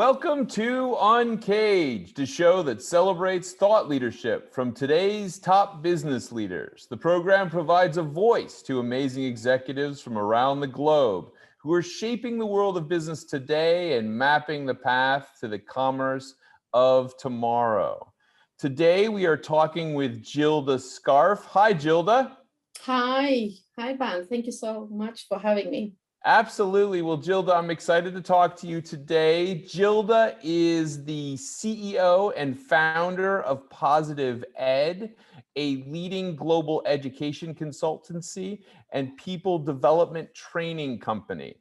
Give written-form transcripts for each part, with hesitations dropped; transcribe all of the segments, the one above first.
Welcome to UNCAGED, a show that celebrates thought leadership from today's top business leaders. The program provides a voice to amazing executives from around the globe who are shaping the world of business today and mapping the path to the commerce of tomorrow. Today, we are talking with Gilda Scarfe. Hi, Gilda. Hi, Ben. Thank you so much for having me. Absolutely. Well, Gilda, I'm excited to talk to you today. Gilda is the CEO and founder of Positive Ed, a leading global education consultancy and people development training company.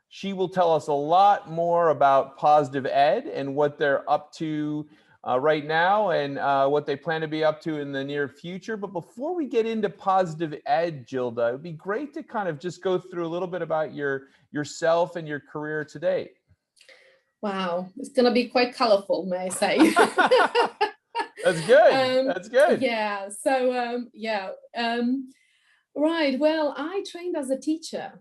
She will tell us a lot more about Positive Ed and what they're up to right now and what they plan to be up to in the near future. But before we get into Positive Ed, Gilda, it would be great to kind of just go through a little bit about yourself and your career to date. Wow, it's going to be quite colorful, may I say. That's good. That's good. Yeah. So, right. Well, I trained as a teacher,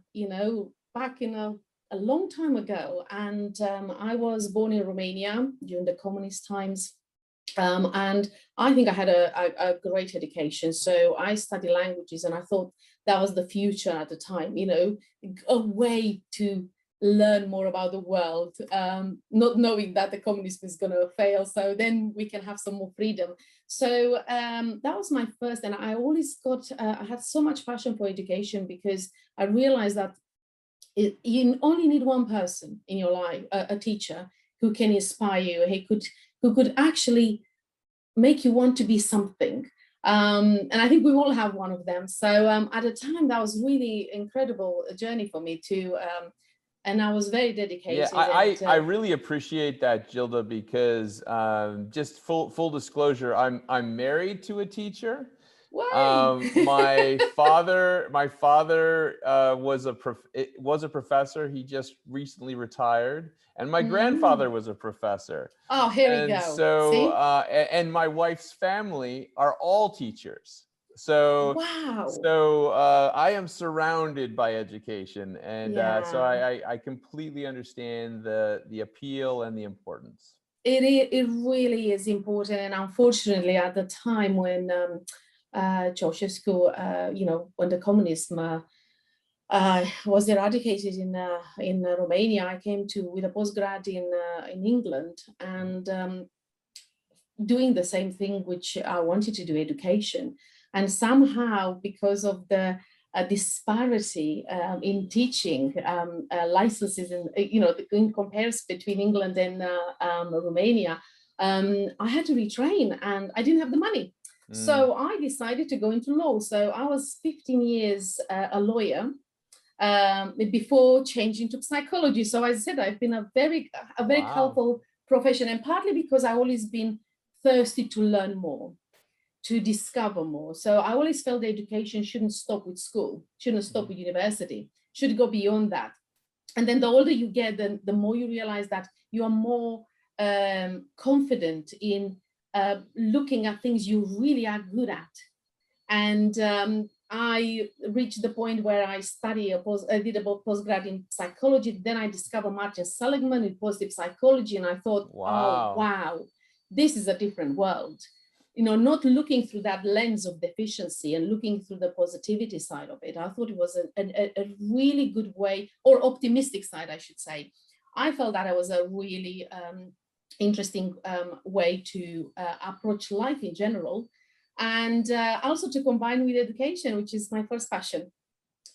back in a long time ago. And I was born in Romania during the communist times. And I think I had a great education. So I studied languages and I thought that was the future at the time, a way to learn more about the world, not knowing that the communism is going to fail. So then we can have some more freedom. So that was my first, and I always I had so much passion for education because I realized that you only need one person in your life, a teacher who can inspire you, who could actually make you want to be something. And I think we all have one of them. So at the time, that was really incredible journey for me too. And I was very dedicated. Yeah, I really appreciate that, Gilda, because just full disclosure, I'm married to a teacher. My father was a professor. He just recently retired, and my grandfather was a professor. Oh, here we go. So, and my wife's family are all teachers. So, wow. So I am surrounded by education, and so I completely understand the appeal and the importance. It really is important, and unfortunately, at the time when Ceausescu, when the communism was eradicated in Romania, I came with a postgrad in England, and doing the same thing which I wanted to do, education. And somehow, because of the disparity in teaching licenses, and in comparison between England and Romania, I had to retrain, and I didn't have the money. So I decided to go into law. So I was 15 years a lawyer before changing to psychology. So as I said, I've been a very colorful profession, and partly because I've always been thirsty to learn more, to discover more. So I always felt that education shouldn't stop with school, shouldn't stop with university, should go beyond that. And then the older you get, the more you realize that you are more confident in looking at things you really are good at. And I reached the point where I did a postgrad in psychology. Then I discovered Martin Seligman in positive psychology, and I thought, oh, wow, this is a different world. Not looking through that lens of deficiency and looking through the positivity side of it. I thought it was a really good way, or optimistic side, I should say. I felt that it was a really interesting way to approach life in general, and also to combine with education, which is my first passion.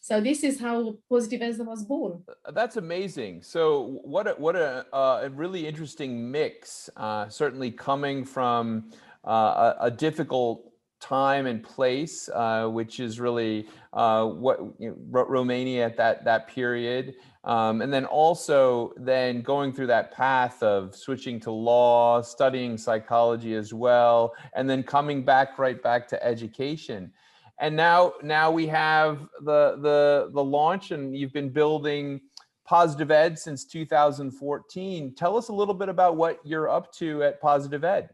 So this is how Positive Ed was born. That's amazing. So what a really interesting mix, certainly coming from a difficult time and place, which is really Romania at that period. And then also going through that path of switching to law, studying psychology as well, and then coming right back to education. And now we have the launch, and you've been building Positive Ed since 2014. Tell us a little bit about what you're up to at Positive Ed.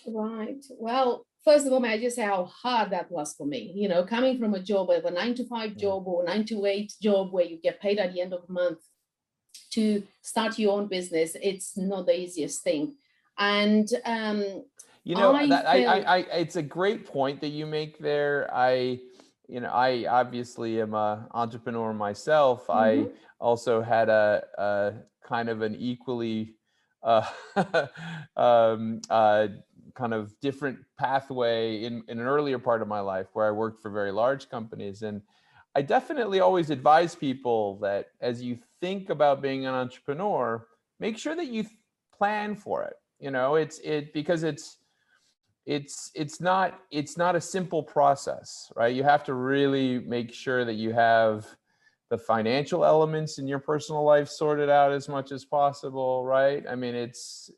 Right. Well, first of all, may I just say how hard that was for me, coming from a job, of a 9-to-5 job or 9-to-8 job where you get paid at the end of the month, to start your own business, it's not the easiest thing. And you know, I it's a great point that you make there. I obviously am a entrepreneur myself. I also had a kind of an equally kind of different pathway in an earlier part of my life where I worked for very large companies. And I definitely always advise people that as you think about being an entrepreneur, make sure that you plan for it. You know, because it's not a simple process, right? You have to really make sure that you have the financial elements in your personal life sorted out as much as possible, right? I mean, it's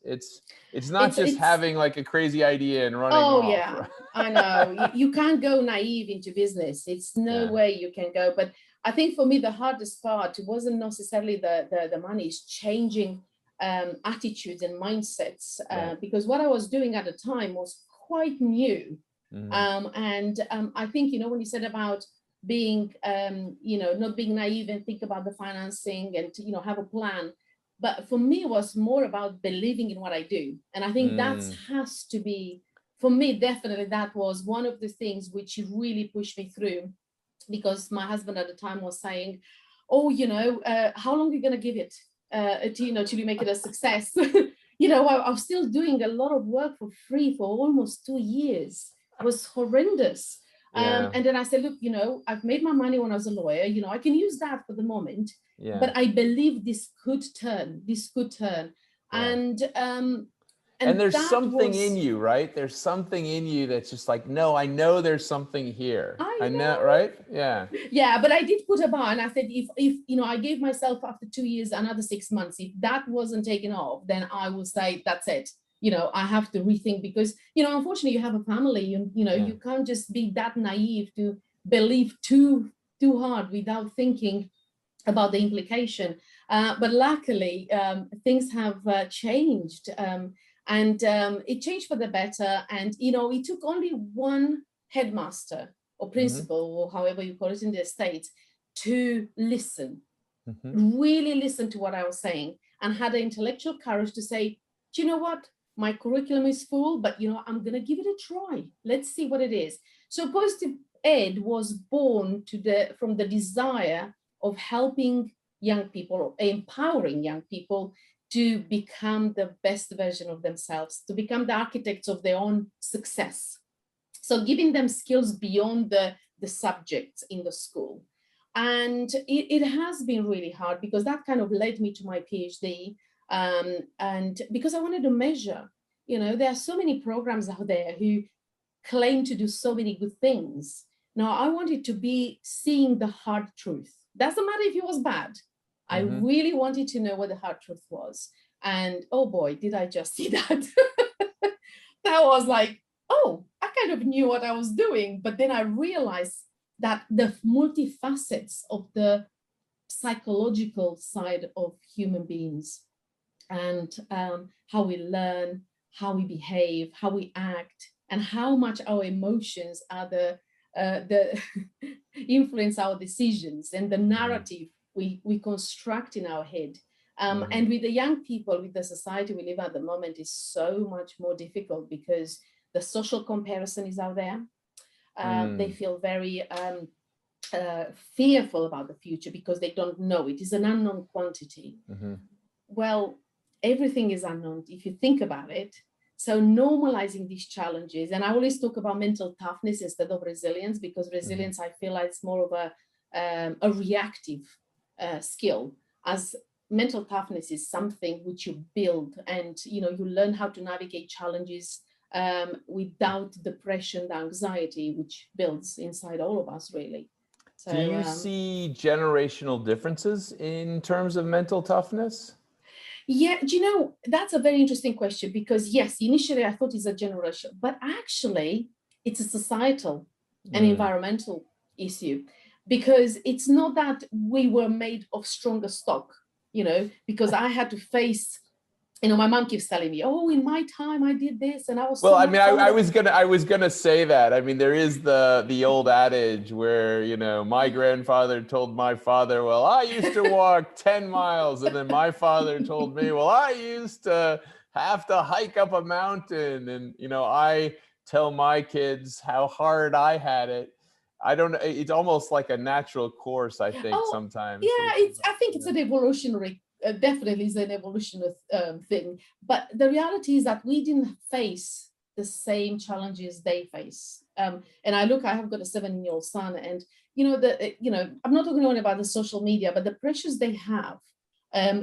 not just having like a crazy idea and running off. Yeah, right? I know. You can't go naive into business. It's no way you can go. But I think for me, the hardest part wasn't necessarily the money, it's changing attitudes and mindsets, because what I was doing at the time was quite new. And I think, you know, when you said about being, you know, not being naive and think about the financing and, you know, have a plan. But for me, it was more about believing in what I do. And I think that has to be, for me, definitely that was one of the things which really pushed me through, because my husband at the time was saying, oh, you know, how long are you going to give it, to, you know, till you make it a success? You know, I was still doing a lot of work for free for almost 2 years. It was horrendous. And then I said, look, you know, I've made my money when I was a lawyer, you know, I can use that for the moment, but I believe this could turn. And there's something in you, right? There's something in you that's just like, no, I know there's something here. I know, right? Yeah. Yeah, but I did put a bar, and I said, if you know, I gave myself after 2 years another 6 months. If that wasn't taken off, then I will say that's it. You know, I have to rethink, because, you know, unfortunately, you have a family. You know, you can't just be that naive to believe too hard without thinking about the implication. But luckily, things have changed. And it changed for the better. And, you know, it took only one headmaster or principal, or however you call it in the States, to listen, really listen to what I was saying, and had the intellectual courage to say, do you know what? My curriculum is full, but, you know, I'm going to give it a try. Let's see what it is. So Positive Ed was born from the desire of helping young people, or empowering young people to become the best version of themselves, to become the architects of their own success. So giving them skills beyond the subjects in the school. And it has been really hard, because that kind of led me to my PhD. And because I wanted to measure, you know, there are so many programs out there who claim to do so many good things. Now, I wanted to be seeing the hard truth. Doesn't matter if it was bad. I really wanted to know what the hard truth was. And oh boy, did I just see that. That was like, oh, I kind of knew what I was doing. But then I realized that the multifacets of the psychological side of human beings, and how we learn, how we behave, how we act, and how much our emotions are the influence our decisions, and the narrative we construct in our head. And with the young people, with the society we live at the moment, is so much more difficult, because the social comparison is out there. They feel very fearful about the future, because they don't know. It is an unknown quantity. Well, everything is unknown if you think about it. So normalizing these challenges, and I always talk about mental toughness instead of resilience, because resilience, I feel like it's more of a reactive skill, as mental toughness is something which you build, and, you know, you learn how to navigate challenges without depression, the anxiety which builds inside all of us, really. So, do you see generational differences in terms of mental toughness? Yeah, do you know, that's a very interesting question, because yes, initially I thought it's a generation, but actually it's a societal and environmental issue, because it's not that we were made of stronger stock, you know, because I had to face my mom keeps telling me, oh, in my time I did this and I was Well, so I much mean, proud I of-" was gonna say that. I mean, there is the old adage where, you know, my grandfather told my father, well, I used to walk 10 miles, and then my father told me, well, I used to have to hike up a mountain. And, you know, I tell my kids how hard I had it. I don't know. It's almost like a natural course, I think, Oh, sometimes. yeah, I think it's Yeah. an evolutionary, definitely is an evolutionary thing. But the reality is that we didn't face the same challenges they face. And I have got a 7-year-old son, and I'm not talking only about the social media, but the pressures they have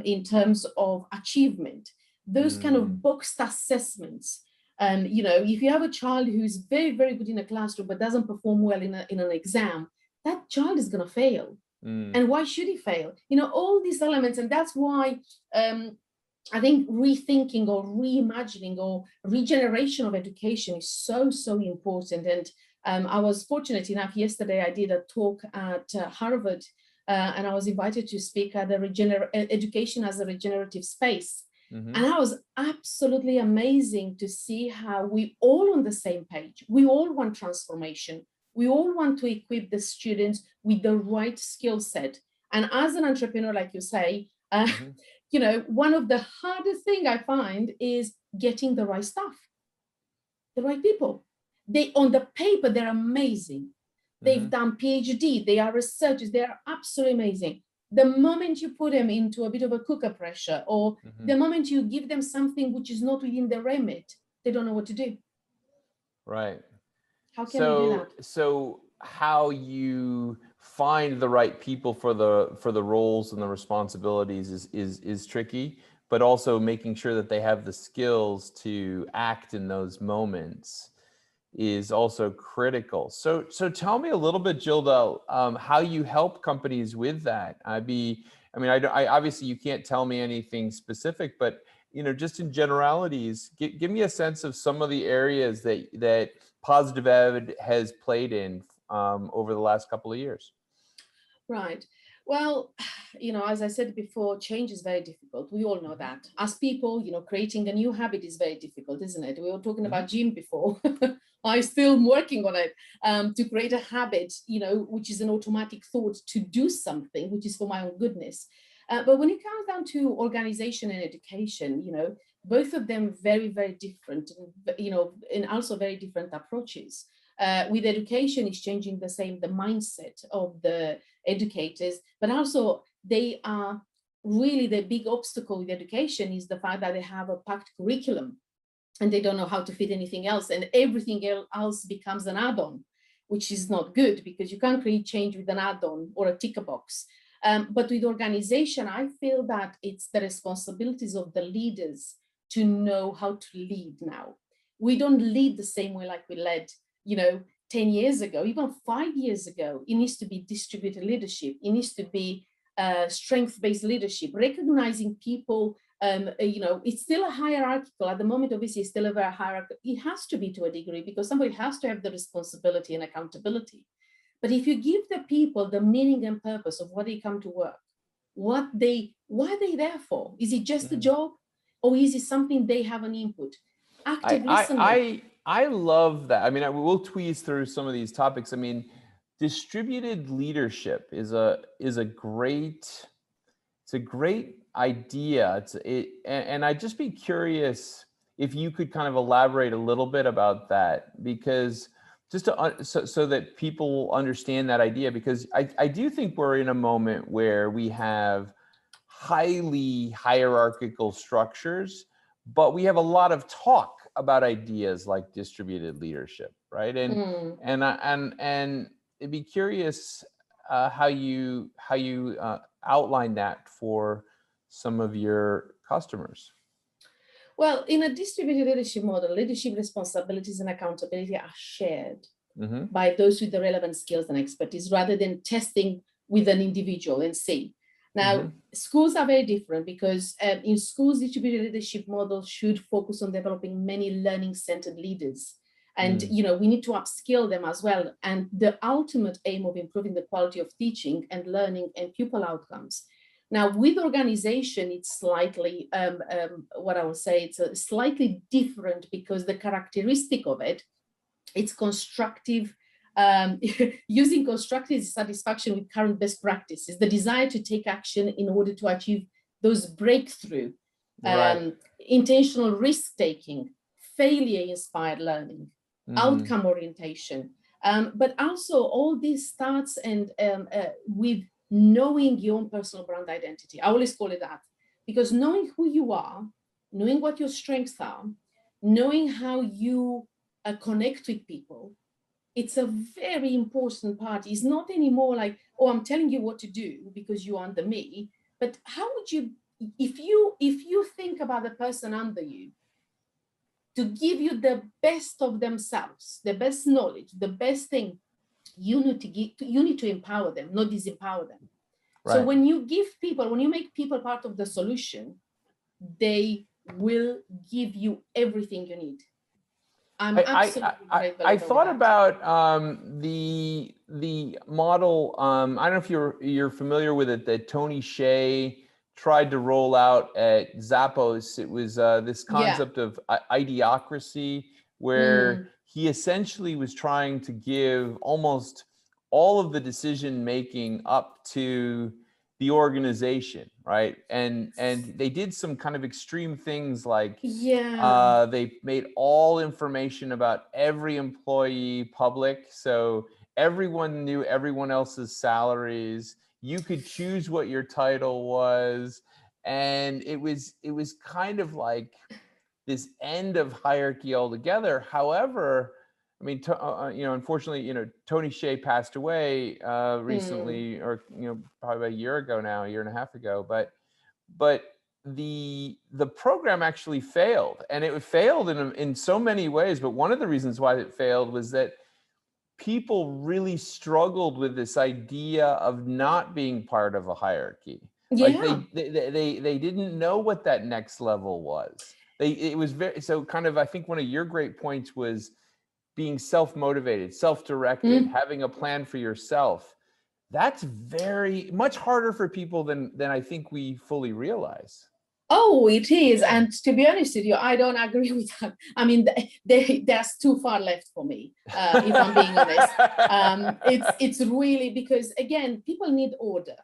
in terms of achievement, those kind of boxed assessments. And if you have a child who is very, very good in a classroom but doesn't perform well in an exam, that child is going to fail. And why should he fail? All these elements. And that's why I think rethinking or reimagining or regeneration of education is so, so important. And I was fortunate enough, yesterday I did a talk at Harvard, and I was invited to speak at the education as a regenerative space. And that was absolutely amazing to see how we all on the same page. We all want transformation. We all want to equip the students with the right skill set. And as an entrepreneur, like you say, one of the hardest thing I find is getting the right staff, the right people. On the paper, they're amazing. They've done PhD, they are researchers, they are absolutely amazing. The moment you put them into a bit of a cooker pressure, or the moment you give them something which is not within their remit, they don't know what to do. Right. How can we do that? So how you find the right people for the roles and the responsibilities is tricky, but also making sure that they have the skills to act in those moments is also critical. So tell me a little bit, Gilda, how you help companies with that. I obviously you can't tell me anything specific, but just in generalities, give me a sense of some of the areas that Positive Ed has played in over the last couple of years. Right. Well, as I said before, change is very difficult. We all know that. As people, creating a new habit is very difficult, isn't it? We were talking about gym before. I'm still working on it to create a habit, which is an automatic thought to do something, which is for my own goodness. But when it comes down to organization and education, both of them very, very different, and also very different approaches. With education, is changing the mindset of the educators, but also they are really the big obstacle with education is the fact that they have a packed curriculum and they don't know how to fit anything else, and everything else becomes an add-on, which is not good because you can't create change with an add-on or a ticker box. But with organization, I feel that it's the responsibilities of the leaders to know how to lead now. We don't lead the same way like we led 10 years ago, even 5 years ago. It needs to be distributed leadership. It needs to be strength-based leadership, recognizing people. It's still a hierarchical at the moment. Obviously, it's still a very hierarchical. It has to be to a degree because somebody has to have the responsibility and accountability. But if you give the people the meaning and purpose of what they come to work, why are they there for? Is it just a job, or is it something they have an input? Active listening. I love that. I mean, we'll tweeze through some of these topics. I mean, distributed leadership is a great idea. And I'd just be curious if you could kind of elaborate a little bit about that, because just so that people understand that idea, because I do think we're in a moment where we have highly hierarchical structures, but we have a lot of talk about ideas like distributed leadership, right? And it'd be curious how you outline that for some of your customers. Well, in a distributed leadership model, leadership responsibilities and accountability are shared by those with the relevant skills and expertise, rather than testing with an individual and see. Now, schools are very different because in schools, distributed leadership models should focus on developing many learning-centered leaders. And, we need to upskill them as well. And the ultimate aim of improving the quality of teaching and learning and pupil outcomes. Now, with organization, it's slightly, what I would say, it's a slightly different, because the characteristic of it, it's constructive, using constructive satisfaction with current best practices, the desire to take action in order to achieve those breakthrough, intentional risk-taking, failure-inspired learning, outcome orientation. But also all this starts with knowing your own personal brand identity. I always call it that, because knowing who you are, knowing what your strengths are, knowing how you connect with people, it's a very important part. It's not anymore like, oh, I'm telling you what to do because you're under me, but how would you, if you think about the person under you, to give you the best of themselves, the best knowledge, the best thing, you need to empower them, not disempower them. Right. So when you give people, when you make people part of the solution, they will give you everything you need. I thought about the model. I don't know if you're familiar with it, that Tony Hsieh tried to roll out at Zappos. It was this concept of idiocracy, where he essentially was trying to give almost all of the decision making up to the organization, right? And they did some kind of extreme things, like they made all information about every employee public, so everyone knew everyone else's salaries. You could choose what your title was, and it was kind of like this end of hierarchy altogether. However, I mean, unfortunately, Tony Hsieh passed away recently, or probably a year ago now, a year and a half ago. But the program actually failed, and it failed in so many ways. But one of the reasons why it failed was that people really struggled with this idea of not being part of a hierarchy. Like they didn't know what that next level was. It was very, so kind of, I think one of your great points was being self-motivated, self-directed, having a plan for yourself. That's very much harder for people than I think we fully realize. Oh, it is. And to be honest with you, I don't agree with that. I mean, there's too far left for me, if I'm being honest. It's really, because again, people need order,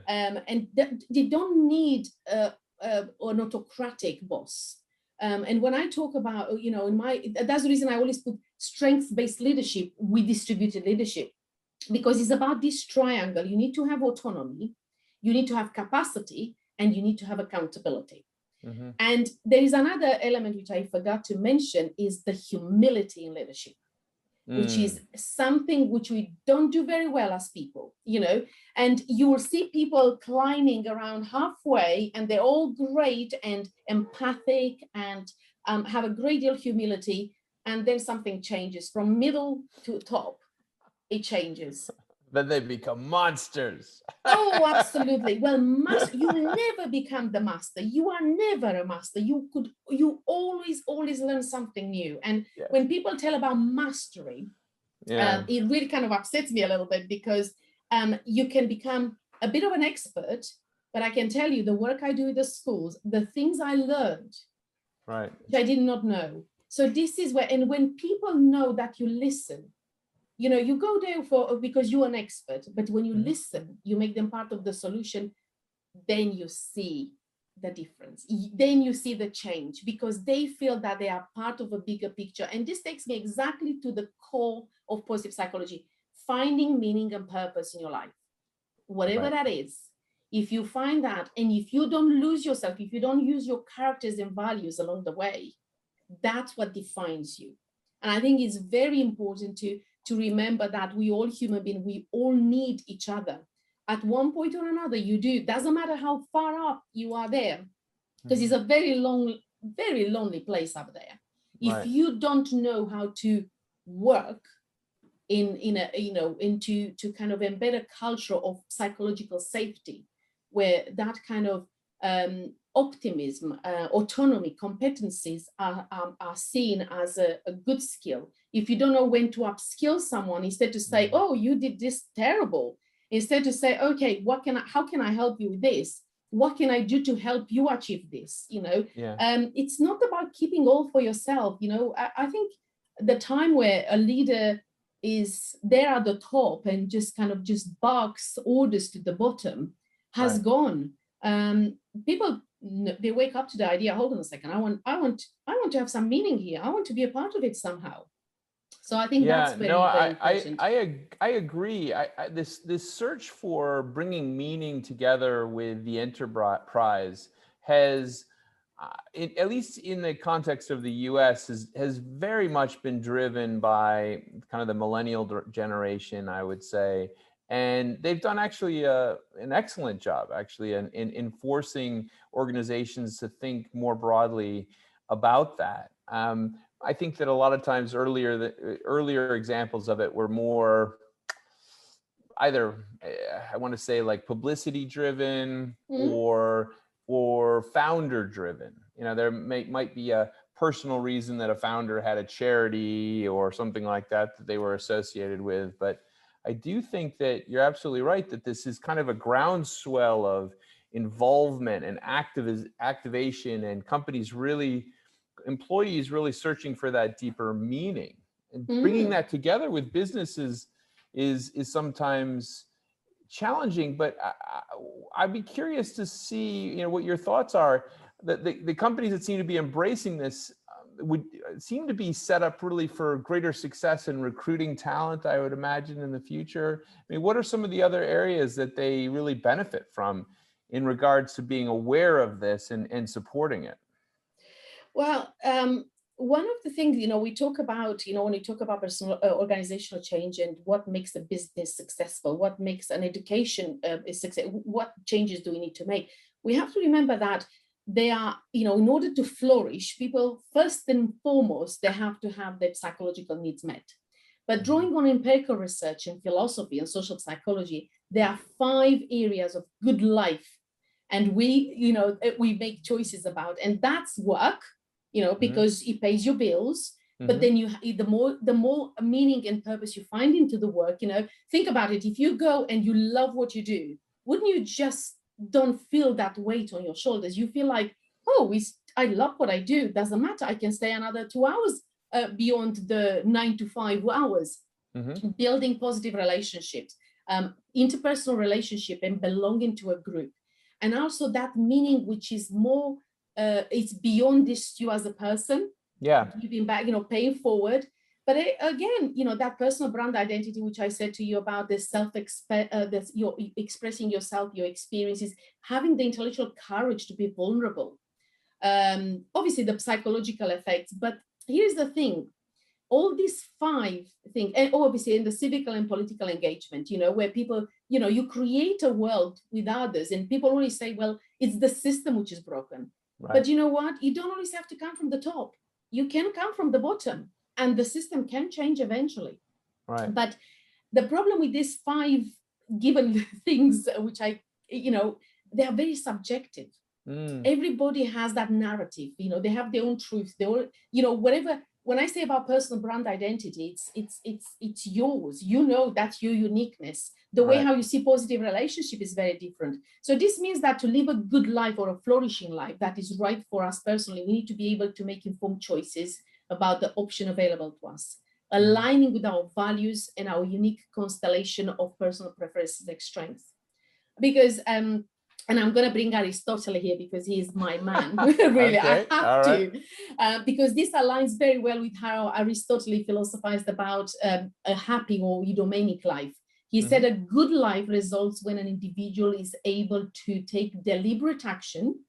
and they don't need an autocratic boss. And when I talk about, that's the reason I always put strengths-based leadership with distributed leadership, because it's about this triangle. You need to have autonomy, you need to have capacity, and you need to have accountability. And there is another element which I forgot to mention, is the humility in leadership, which is something which we don't do very well as people, and you will see people climbing around halfway, and they're all great and empathic and have a great deal of humility, and then something changes from middle to top. It changes. Then they become monsters. Oh, absolutely. Well, you will never become the master. You are never a master. You always learn something new. And when people tell about mastery, it really kind of upsets me a little bit, because you can become a bit of an expert, but I can tell you, the work I do with the schools, the things I learned, which I did not know. So this is where, and when people know that you listen, you go there because you're an expert, but when you listen, you make them part of the solution, then you see the difference. Then you see the change, because they feel that they are part of a bigger picture. And this takes me exactly to the core of positive psychology, finding meaning and purpose in your life, whatever that is. If you find that, and if you don't lose yourself, if you don't use your characters and values along the way, that's what defines you. And I think it's very important to remember that we all human beings, we all need each other. At one point or another, you do. Doesn't matter how far up you are there, because it's a very lonely place up there. If you don't know how to work to kind of embed a culture of psychological safety, where that kind of optimism, autonomy, competencies are seen as a good skill. If you don't know when to upskill someone, instead to say, oh, you did this terrible, Instead to say, okay, how can I help you with this? What can I do to help you achieve this? It's not about keeping all for yourself. I think the time where a leader is there at the top and just kind of just barks orders to the bottom has gone. People, they wake up to the idea, hold on a second, I want to have some meaning here. I want to be a part of it somehow. So I think that's very, very important. I agree. This search for bringing meaning together with the enterprise has, at least in the context of the US, has very much been driven by kind of the millennial generation, I would say. And they've done actually an excellent job, actually, in forcing organizations to think more broadly about that. I think that a lot of times earlier examples of it were more either, I want to say, like publicity driven or founder driven. There might be a personal reason that a founder had a charity or something like that they were associated with. But I do think that you're absolutely right that this is kind of a groundswell of involvement and activation, and employees really searching for that deeper meaning, and bringing that together with businesses is sometimes challenging. But I'd be curious to see, what your thoughts are. The companies that seem to be embracing this would seem to be set up really for greater success in recruiting talent, I would imagine, in the future. I mean, what are some of the other areas that they really benefit from in regards to being aware of this and supporting it? Well, one of the things, we talk about, when we talk about personal organizational change and what makes a business successful, what makes an education is success, what changes do we need to make? We have to remember that they are, in order to flourish, people first and foremost, they have to have their psychological needs met. But drawing on empirical research and philosophy and social psychology, there are 5 areas of good life, and we make choices about, and that's work, because it pays your bills. But then the more meaning and purpose you find into the work, think about it. If you go and you love what you do, wouldn't you just don't feel that weight on your shoulders? You feel like, I love what I do. Doesn't matter. I can stay another 2 hours beyond the 9 to 5 hours, building positive relationships, interpersonal relationship, and belonging to a group. And also that meaning, which is more, it's beyond this you as a person, giving back, paying forward. But again, that personal brand identity, which I said to you about, the you're expressing yourself, your experiences, having the intellectual courage to be vulnerable. Obviously the psychological effects, but here's the thing. All these 5 things, and obviously in the civic and political engagement, where people, you create a world with others, and people always say, well, it's the system which is broken. Right. But you know what? You don't always have to come from the top. You can come from the bottom, and the system can change eventually. Right. But the problem with these 5 given things, which they are very subjective. Everybody has that narrative, they have their own truth. They all, whatever. When I say about personal brand identity, it's yours. That's your uniqueness. The way how you see positive relationship is very different. So this means that to live a good life or a flourishing life that is right for us personally, we need to be able to make informed choices about the option available to us, aligning with our values and our unique constellation of personal preferences and strengths. Because and I'm going to bring Aristotle here because he is my man. Really, okay. I have to. Because this aligns very well with how Aristotle philosophized about a happy or eudaimonic life. He said a good life results when an individual is able to take deliberate action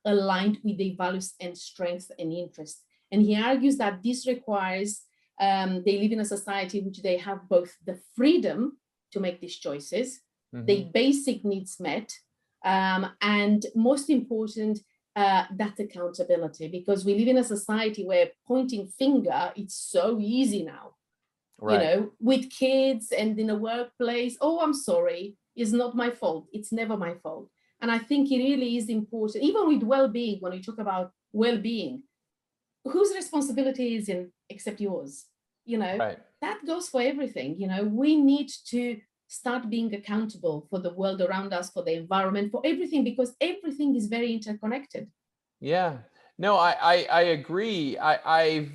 aligned with their values and strengths and interests. And he argues that this requires, they live in a society in which they have both the freedom to make these choices, their basic needs met, and most important, that accountability, because we live in a society where pointing finger, it's so easy now, with kids and in a workplace. Oh, I'm sorry, it's not my fault. It's never my fault. And I think it really is important, even with well-being, when we talk about well-being, whose responsibility is it except yours? That goes for everything. We need to start being accountable for the world around us, for the environment, for everything, because everything is very interconnected. Yeah, no, I agree. I've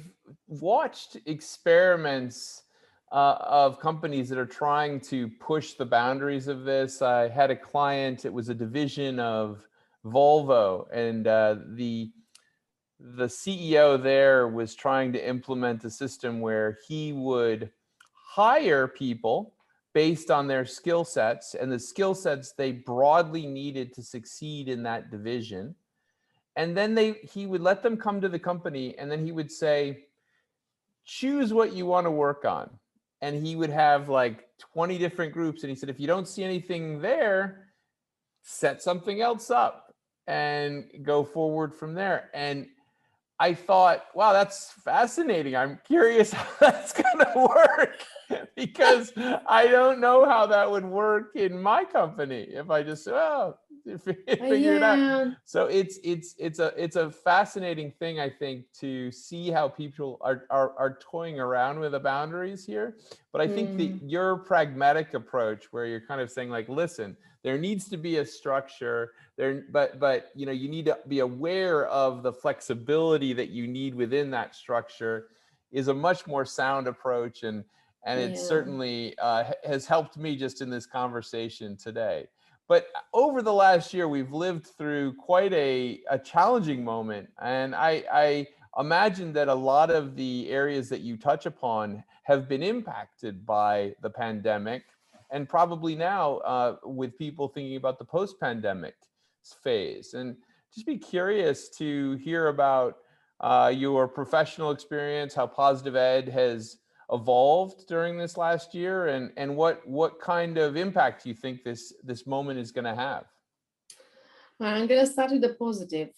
watched experiments of companies that are trying to push the boundaries of this. I had a client, it was a division of Volvo, and the CEO there was trying to implement a system where he would hire people based on their skill sets and the skill sets they broadly needed to succeed in that division. And then he would let them come to the company, and then he would say, choose what you want to work on. And he would have like 20 different groups. And he said, if you don't see anything there, set something else up and go forward from there. And I thought, wow, that's fascinating. I'm curious how that's going to work, because I don't know how that would work in my company if I just, figure it out. So it's a fascinating thing, I think, to see how people are toying around with the boundaries here. But I think that your pragmatic approach, where you're kind of saying like, listen, there needs to be a structure there, but you know, you need to be aware of the flexibility that you need within that structure, is a much more sound approach, and it certainly has helped me just in this conversation today. But over the last year, we've lived through quite a challenging moment, and I imagine that a lot of the areas that you touch upon have been impacted by the pandemic, and probably now with people thinking about the post-pandemic phase. And just be curious to hear about your professional experience, how Positive Ed has evolved during this last year, and what kind of impact you think this moment is going to have. I'm going to start with the positive,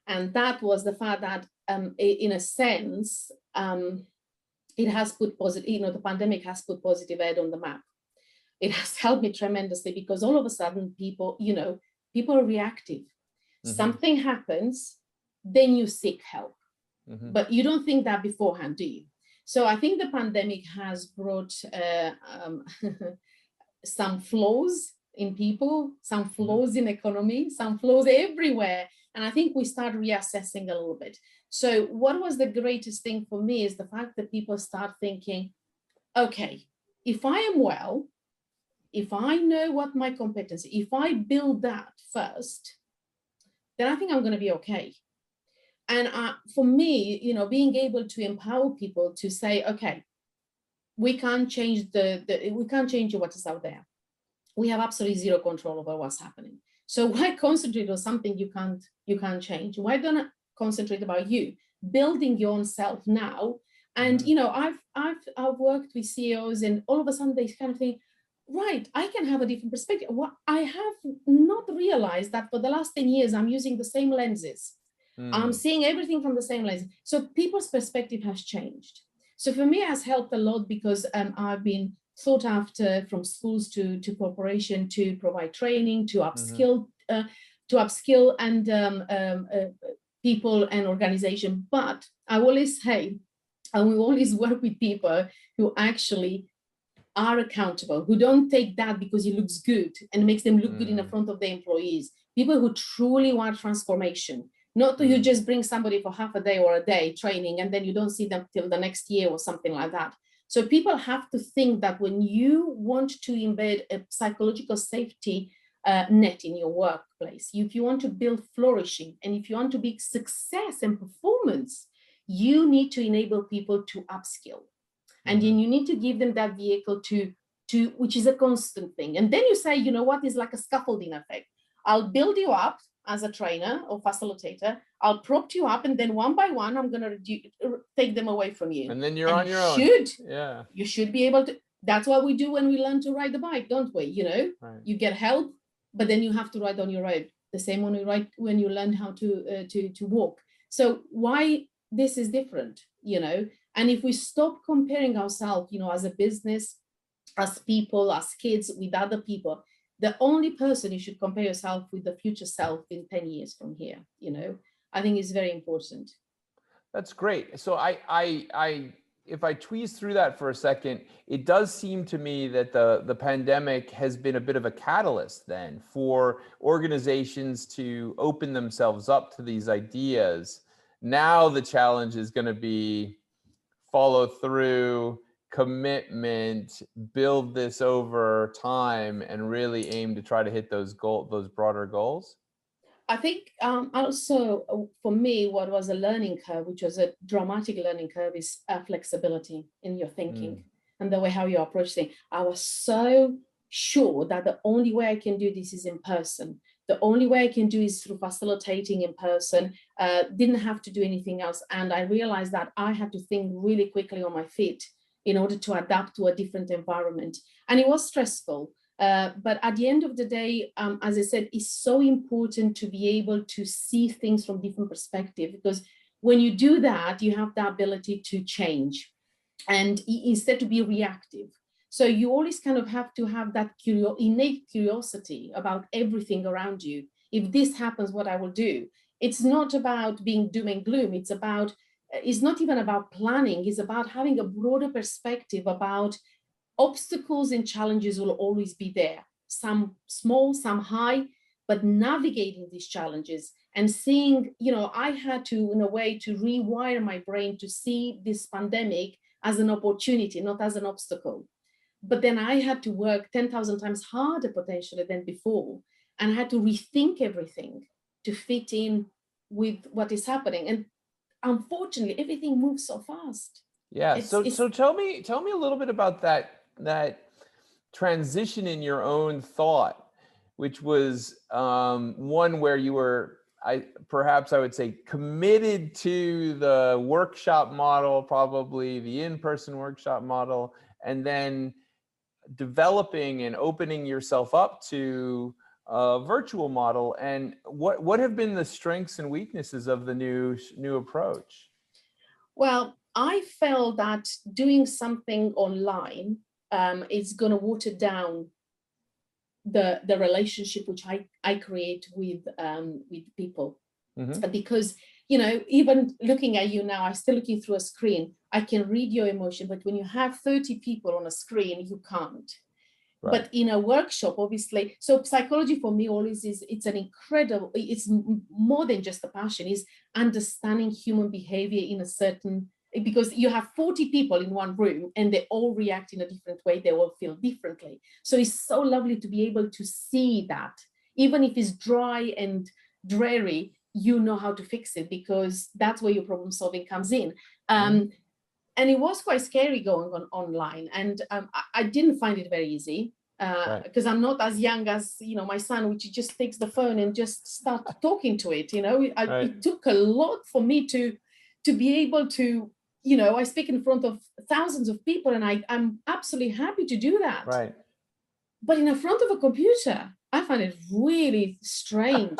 and that was the fact that in a sense it has put positive, you know, the pandemic has put Positive Ed on the map. It has helped me tremendously, because all of a sudden people, you know, people are reactive. Something happens, then you seek help, but you don't think that beforehand, do you? So I think the pandemic has brought some flaws in people, some flaws in economy, some flaws everywhere. And I think we start reassessing a little bit. So what was the greatest thing for me is the fact that people start thinking, okay, if I am well, if I know what my competency, if I build that first, then I think I'm going to be okay. And for me, you know, being able to empower people to say, okay, we can't change we can't change what is out there. We have absolutely zero control over what's happening. So why concentrate on something you can't change? Why don't I concentrate about you building your own self now? And you know, I've worked with CEOs, and all of a sudden they kind of think, right, I can have a different perspective. What I have not realized that for the last 10 years, I'm using the same lenses. I'm seeing everything from the same lens. So people's perspective has changed. So for me, it has helped a lot, because I've been sought after from schools to corporation to provide training, to upskill and people and organization. But I always say, and we always work with people who actually are accountable, who don't take that because it looks good and makes them look good in the front of the employees. People who truly want transformation, not that you just bring somebody for half a day or a day training and then you don't see them till the next year or something like that. So people have to think that when you want to embed a psychological safety net in your workplace, if you want to build flourishing, and if you want to be success and performance, you need to enable people to upskill. And then you need to give them that vehicle to which is a constant thing. And then you say, you know what, is like a scaffolding effect. I'll build you up as a trainer or facilitator. I'll prop you up, and then one by one, I'm going to take them away from you. And then you're on your own. You should be able to. That's what we do when we learn to ride the bike, don't we? You know, you get help, but then you have to ride on your own. The same when you learn how to walk. So why this is different, you know? And if we stop comparing ourselves, you know, as a business, as people, as kids, with other people, the only person you should compare yourself with the future self in 10 years from here, you know, I think is very important. That's great. So I if I tweeze through that for a second, it does seem to me that the pandemic has been a bit of a catalyst then for organizations to open themselves up to these ideas. Now the challenge is going to be follow through, commitment, build this over time, and really aim to try to hit those broader goals. I think also for me, what was a learning curve, which was a dramatic learning curve, is flexibility in your thinking and the way how you approach things. I was so sure that the only way I can do this is in person. The only way I can do is through facilitating in person. Didn't have to do anything else. And I realized that I had to think really quickly on my feet in order to adapt to a different environment. And it was stressful. But at the end of the day, as I said, it's so important to be able to see things from different perspectives, because when you do that, you have the ability to change and instead to be reactive. So you always kind of have to have that innate curiosity about everything around you. If this happens, what I will do. It's not about being doom and gloom. It's not even about planning. It's about having a broader perspective about obstacles and challenges will always be there, some small, some high, but navigating these challenges and seeing, I had to, in a way, to rewire my brain to see this pandemic as an opportunity, not as an obstacle. But then I had to work 10,000 times harder potentially than before, and I had to rethink everything to fit in with what is happening. And unfortunately, everything moves so fast. Yeah. So tell me a little bit about that transition in your own thought, which was one where you were, perhaps I would say, committed to the workshop model, probably the in-person workshop model, and then developing and opening yourself up to a virtual model. And what have been the strengths and weaknesses of the new approach? Well, I felt that doing something online is going to water down the relationship which I create with people. Because, even looking at you now, I'm still looking through a screen. I can read your emotion, but when you have 30 people on a screen, you can't. Right. But in a workshop, obviously, so psychology for me always it's more than just a passion, is understanding human behavior in a certain, because you have 40 people in one room and they all react in a different way, they all feel differently. So it's so lovely to be able to see that, even if it's dry and dreary, you know how to fix it, because that's where your problem solving comes in. And it was quite scary going on online, and I didn't find it very easy because I'm not as young as my son, which just takes the phone and just start talking to it. It took a lot for me to be able to, I speak in front of thousands of people, and I'm absolutely happy to do that. Right. But in the front of a computer, I find it really strange.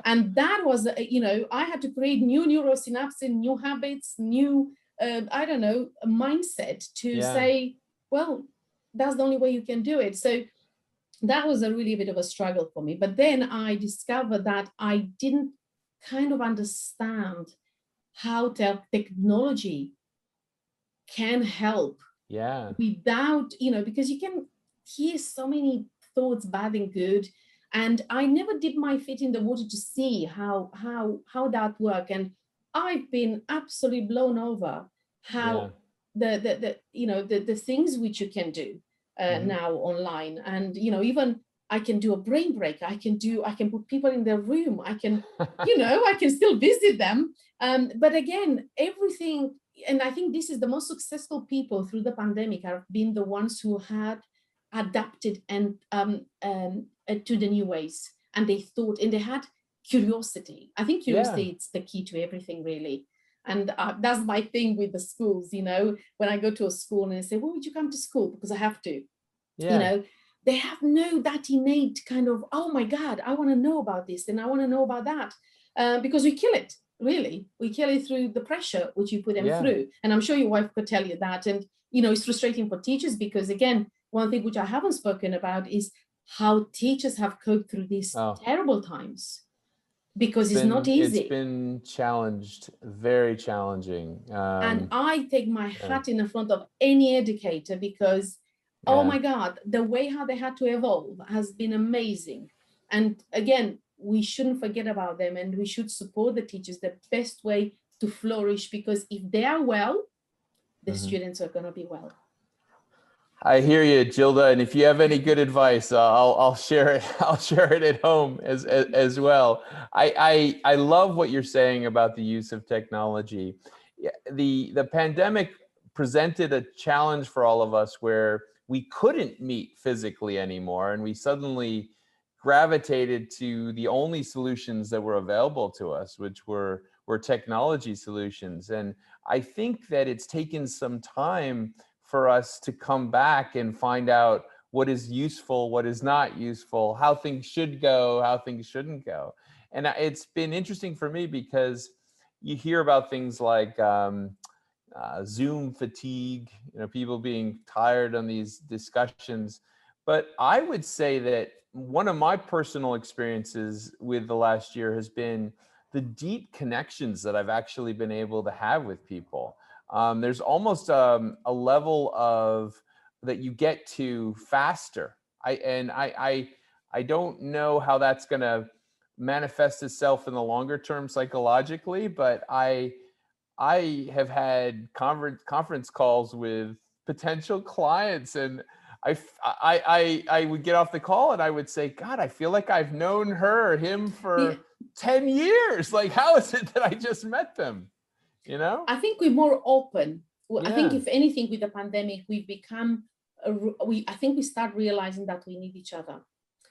And that was, I had to create new neural synapses, new habits, new, mindset to say, well, that's the only way you can do it. So that was a really bit of a struggle for me. But then I discovered that I didn't kind of understand how technology can help without, because you can hear so many thoughts, bad and good. And I never dipped my feet in the water to see how that works. And I've been absolutely blown over how the things which you can do now online. And even I can do a brain break. I can put people in their room. I can I can still visit them. But again, everything, and I think this is the most successful people through the pandemic have been the ones who had adapted and to the new ways, and they thought, and they had curiosity. I think curiosity is the key to everything, really. And that's my thing with the schools. When I go to a school and I say, "Well, would you come to school?" Because I have to. They have that innate kind of, "Oh my God, I want to know about this and I want to know about that," because we kill it. Really, we kill it through the pressure which you put them through. And I'm sure your wife could tell you that. And it's frustrating for teachers, because again, one thing which I haven't spoken about is how teachers have coped through these terrible times. because it's not It's easy. been challenged, very challenging. And I take my yeah. hat in the front of any educator because, oh my God, the way how they had to evolve has been amazing. And again, we shouldn't forget about them, and we should support the teachers the best way to flourish, because if they are well, the students are going to be well. I hear you, Gilda. And if you have any good advice, I'll share it. I'll share it at home as well. I love what you're saying about the use of technology. The pandemic presented a challenge for all of us where we couldn't meet physically anymore, and we suddenly gravitated to the only solutions that were available to us, which were technology solutions. And I think that it's taken some time for us to come back and find out what is useful, what is not useful, how things should go, how things shouldn't go. And it's been interesting for me because you hear about things like Zoom fatigue, people being tired on these discussions. But I would say that one of my personal experiences with the last year has been the deep connections that I've actually been able to have with people. There's almost a level of that you get to faster. I don't know how that's going to manifest itself in the longer term psychologically, but I have had conference calls with potential clients, and I would get off the call and I would say, God, I feel like I've known her or him for 10 years. Like, how is it that I just met them? I think we're more open. I think if anything, with the pandemic, we've become, I think we start realizing that we need each other.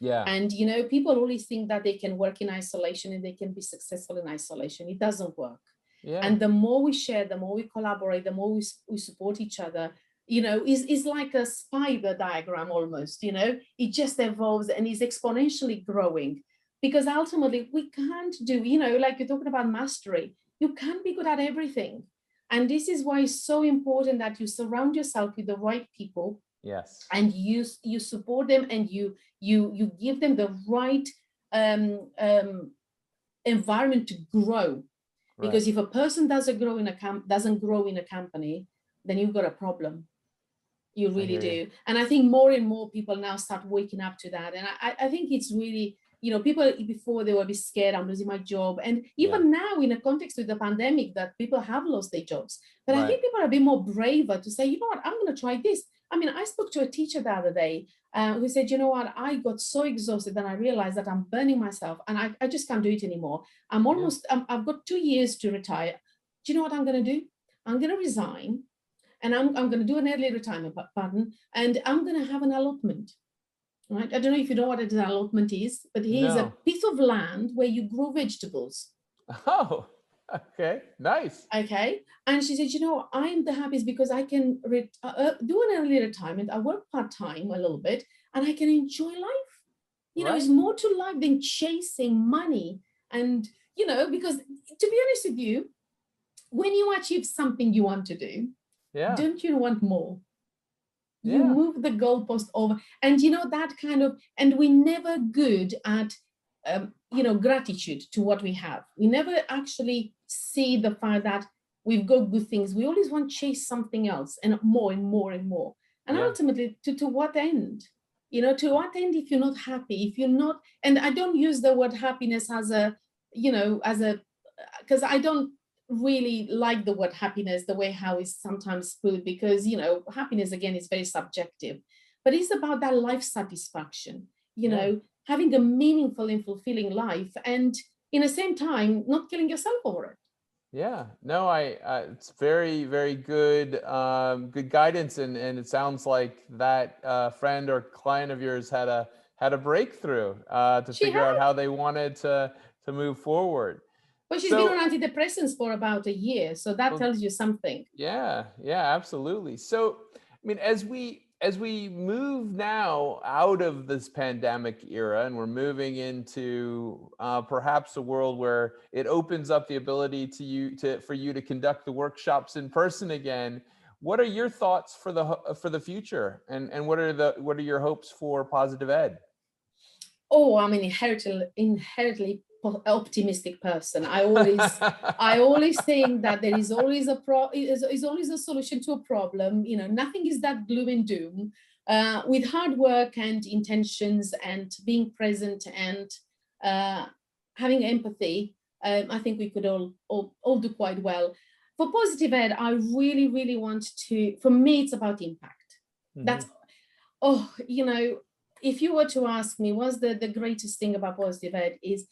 Yeah. And, people always think that they can work in isolation and they can be successful in isolation. It doesn't work. Yeah. And the more we share, the more we collaborate, the more we support each other, is like a spider diagram almost, it just evolves and is exponentially growing, because ultimately we can't do, like you're talking about mastery. You can't be good at everything. And this is why it's so important that you surround yourself with the right people. Yes. And you support them, and you give them the right environment to grow. Because if a person doesn't grow in a company, then you've got a problem. You really do. And I think more and more people now start waking up to that. And I think it's really, people before, they were a bit scared, I'm losing my job. And even now, in a context with the pandemic, that people have lost their jobs. But I think people are a bit more braver to say, you know what, I'm going to try this. I mean, I spoke to a teacher the other day who said, you know what, I got so exhausted that I realized that I'm burning myself and I just can't do it anymore. I've got 2 years to retire. Do you know what I'm going to do? I'm going to resign, and I'm going to do an early retirement pardon, and I'm going to have an allotment. Right? I don't know if you know what an allotment is, but here's a piece of land where you grow vegetables. Oh, okay, nice. Okay. And she said, I'm the happiest because I can do an early retirement. I work part-time a little bit, and I can enjoy life. It's more to life than chasing money. And, because to be honest with you, when you achieve something you want to do, don't you want more? You move the goalpost over, and that kind of, and we're never good at gratitude to what we have. We never actually see the fact that we've got good things. We always want to chase something else, and more and more and more. And ultimately, to what end? To what end if you're not happy, if you're not, and I don't use the word happiness as a, because I don't really like the word happiness, the way how it's sometimes put, because, happiness, again, is very subjective, but it's about that life satisfaction, having a meaningful and fulfilling life, and in the same time, not killing yourself over it. Yeah, no, it's very, very good, good guidance. And it sounds like that friend or client of yours had a breakthrough to figure out how they wanted to move forward. Well, she's been on antidepressants for about a year, so that tells you something. Yeah, absolutely. So, I mean, as we move now out of this pandemic era, and we're moving into perhaps a world where it opens up the ability for you to conduct the workshops in person again, what are your thoughts for the future, and what are your hopes for Positive Ed? Oh, I'm inherently optimistic person. I always think that there is always is always a solution to a problem. You know, nothing is that gloom and doom. With hard work and intentions and being present and having empathy, I think we could all do quite well. For Positive Ed, I really want to, for me, it's about impact. That's, you know, if you were to ask me, what's the greatest thing about Positive Ed, is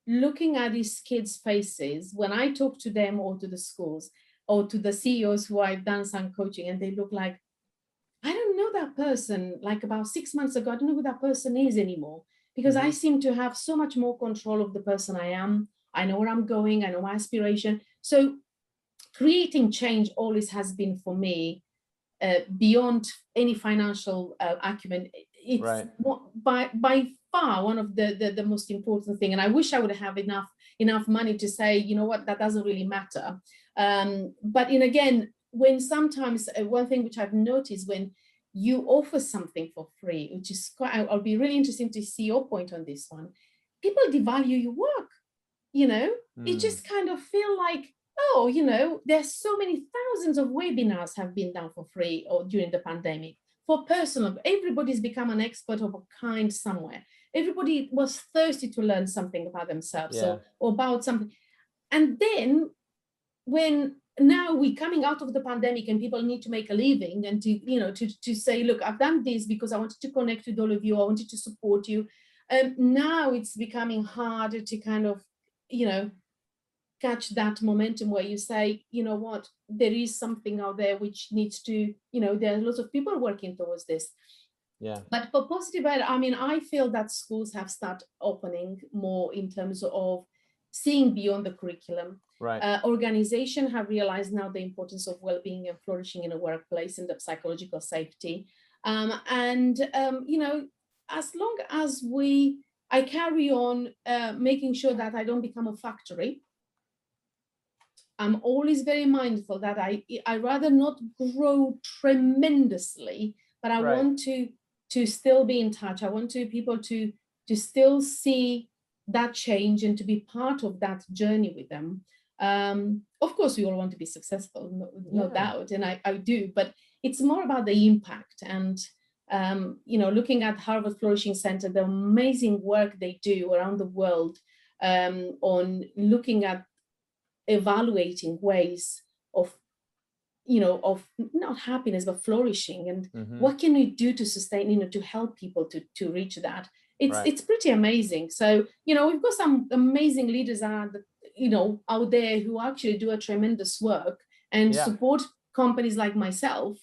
looking at these kids' faces when I talk to them, or to the schools, or to the CEOs who I've done some coaching, and they look like, I don't know that person, like about 6 months ago, I don't know who that person is anymore, because I seem to have so much more control of the person I am. I know where I'm going, I know my aspiration. So creating change always has been, for me, beyond any financial acumen. It's by far one of the most important thing. And I wish I would have enough money to say, you know what, that doesn't really matter. But again, when sometimes one thing which I've noticed, when you offer something for free, which is quite, I'll be really interested to see your point on this one. People devalue your work, you know, it just kind of feel like, oh, you know, there's so many thousands of webinars have been done for free or during the pandemic for personal. Everybody's become an expert of a kind somewhere. Everybody was thirsty to learn something about themselves or about something. And then when now we're coming out of the pandemic and people need to make a living and to, you know, to say, look, I've done this because I wanted to connect with all of you. I wanted to support you. Now it's becoming harder to kind of, you know, catch that momentum where you say, you know what, there is something out there which needs to, you know, there are lots of people working towards this. But for Positive Ed, I mean, I feel that schools have started opening more in terms of seeing beyond the curriculum. Organizations have realized now the importance of well-being and flourishing in a workplace and the psychological safety. You know, as long as I carry on making sure that I don't become a factory, I'm always very mindful that I rather not grow tremendously, but I want to still be in touch. I want people to still see that change and to be part of that journey with them. Of course, we all want to be successful, no doubt, and I do, but it's more about the impact. And you know, looking at Harvard Flourishing Center, the amazing work they do around the world on looking at evaluating ways of, you know, of not happiness but flourishing, and what can we do to sustain, you know, to help people to reach that. It's pretty amazing. So, you know, we've got some amazing leaders out there who actually do a tremendous work and support companies like myself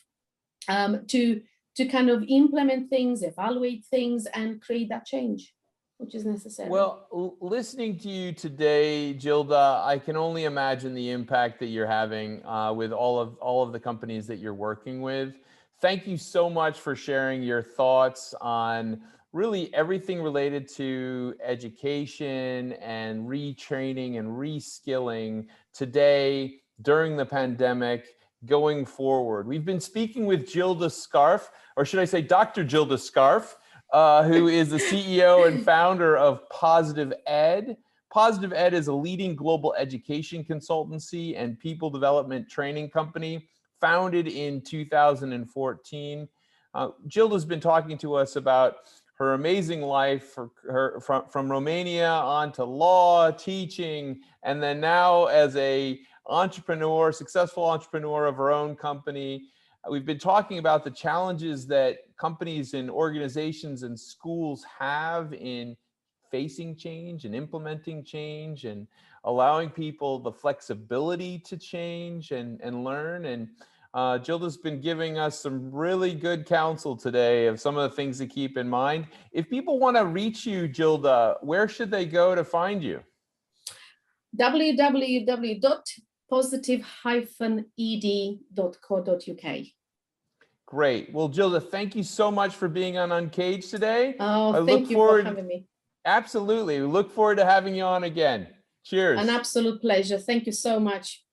to kind of implement things, evaluate things, and create that change which is necessary. Well, listening to you today, Gilda, I can only imagine the impact that you're having with all of the companies that you're working with. Thank you so much for sharing your thoughts on really everything related to education and retraining and reskilling today, during the pandemic, going forward. We've been speaking with Gilda Scarfe, or should I say Dr. Gilda Scarfe, who is the CEO and founder of Positive Ed. Positive Ed is a leading global education consultancy and people development training company founded in 2014. Gilda's been talking to us about her amazing life, from Romania on to law, teaching, and then now as a entrepreneur, successful entrepreneur of her own company. We've been talking about the challenges that companies and organizations and schools have in facing change and implementing change and allowing people the flexibility to change and learn. And Gilda's been giving us some really good counsel today of some of the things to keep in mind. If people want to reach you, Gilda, where should they go to find you? www.positive-ed.co.uk. Great. Well, Gilda, thank you so much for being on Uncaged today. Oh, thank you for having me. Absolutely. We look forward to having you on again. Cheers. An absolute pleasure. Thank you so much.